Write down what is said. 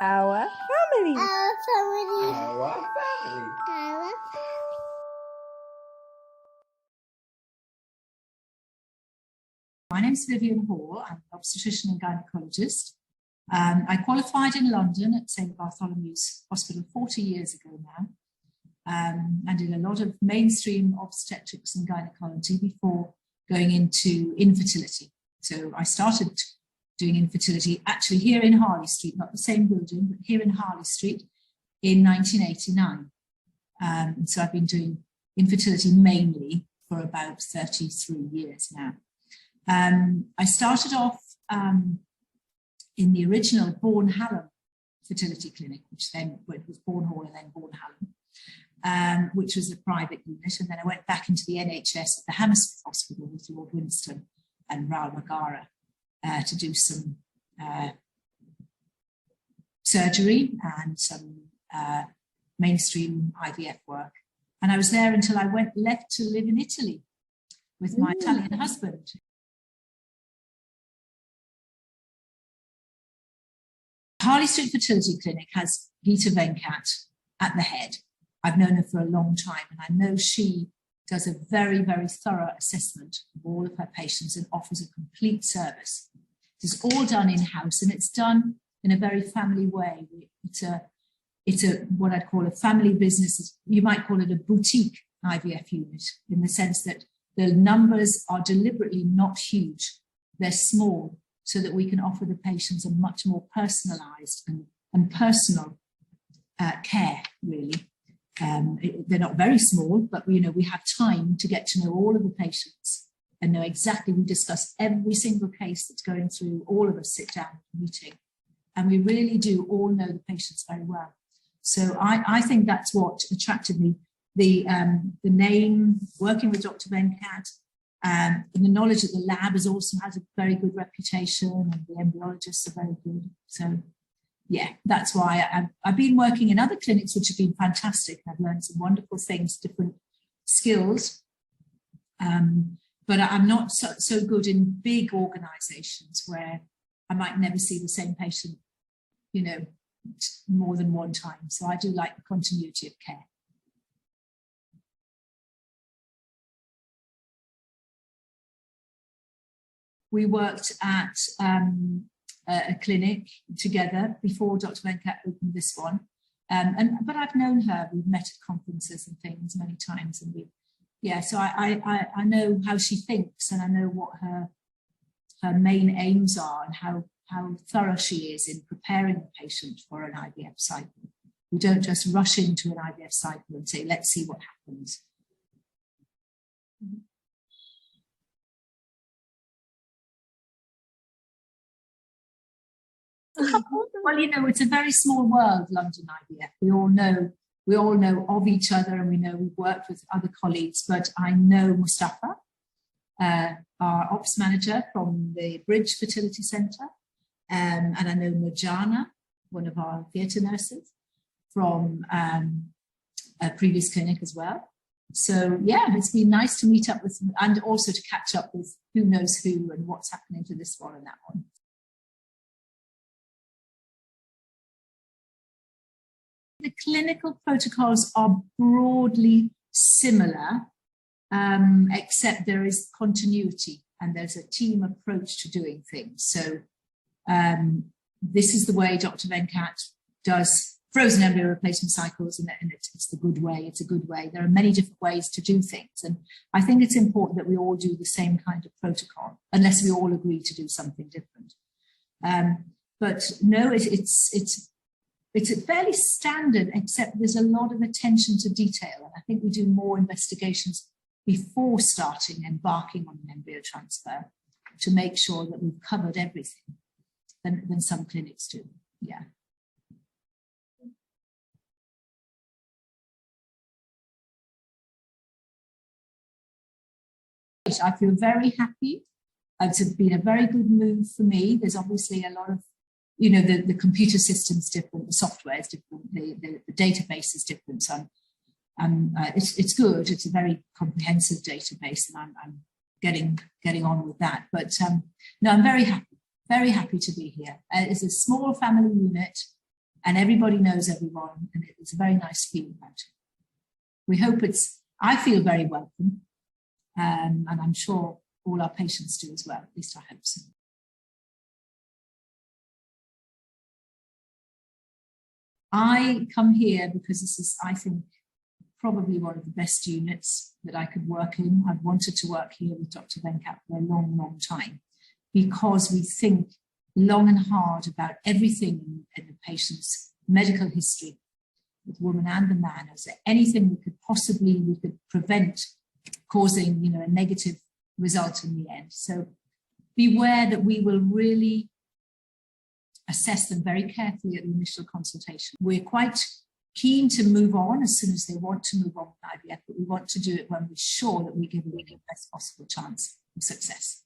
Our family. Our family. Our family. Our family. My name is Vivienne. I'm an obstetrician and gynaecologist. I qualified in London at St Bartholomew's Hospital 40 years ago now, and did a lot of mainstream obstetrics and gynecology before going into infertility. So I started doing infertility actually here in Harley Street, not the same building, but here in Harley Street in 1989. So I've been doing infertility mainly for about 33 years now. I started off in the original Bourne Hallam fertility clinic, which then it was Bourne Hall and then Bourne Hallam, which was a private unit. And then I went back into the NHS at the Hammersmith Hospital with Lord Winston and Raoul Magara to do some surgery and some mainstream IVF work. And I was there until I left to live in Italy with my Italian husband. Harley Street Fertility Clinic has Dr Venkat at the head. I've known her for a long time, and I know she does a very, very thorough assessment of all of her patients and offers a complete service. It's all done in-house, and it's done in a very family way. It's a what I'd call a family business. You might call it a boutique IVF unit, in the sense that the numbers are deliberately not huge. They're small, so that we can offer the patients a much more personalised and personal care, really. They're not very small, but we have time to get to know all of the patients and know exactly. We discuss every single case that's going through. All of us sit down at a meeting, and we really do all know the patients very well. So I think that's what attracted me. The name, working with Dr Venkat, and the knowledge that the lab has also has a very good reputation, and the embryologists are very good. So yeah, that's why I've been working in other clinics which have been fantastic. I've learned some wonderful things, different skills, but I'm not so good in big organizations where I might never see the same patient, more than one time. So I do like the continuity of care. We worked at a clinic together before Dr Venkat opened this one, but I've known her. We've met at conferences and things many times, and so I know how she thinks, and I know what her main aims are, and how thorough she is in preparing the patient for an IVF cycle. We don't just rush into an IVF cycle and say, let's see what happens. Well, it's a very small world, London IVF. We all know of each other, and we know we've worked with other colleagues, but I know Mustafa, our ops manager from the Bridge Fertility Centre, and I know Nurjana, one of our theatre nurses from a previous clinic as well. So yeah, it's been nice to meet up with them, and also to catch up with who knows who and what's happening to this one and that one. The clinical protocols are broadly similar, except there is continuity and there's a team approach to doing things. So this is the way Dr Venkat does frozen embryo replacement cycles, and it's the good way. It's a good way. There are many different ways to do things, and I think it's important that we all do the same kind of protocol, unless we all agree to do something different. But no, it's fairly standard, except there's a lot of attention to detail. And I think we do more investigations before embarking on an embryo transfer, to make sure that we've covered everything than some clinics do. Yeah. I feel very happy. It's been a very good move for me. There's obviously a lot of the computer system's different, the software is different, the database is different. So it's good. It's a very comprehensive database, and I'm getting on with that. But no, I'm very happy to be here. It's a small family unit. and everybody knows everyone, and it's a very nice feeling about it. We hope I feel very welcome, and I'm sure all our patients do as well, at least I hope so. I come here because this is, I think, probably one of the best units that I could work in. I've wanted to work here with Dr. Venkat for a long, long time, because we think long and hard about everything in the patient's medical history, with the woman and the man. Is there anything we could prevent causing, a negative result in the end? So beware that we will really assess them very carefully at the initial consultation. We're quite keen to move on as soon as they want to move on with IVF, but we want to do it when we're sure that we give them the best possible chance of success.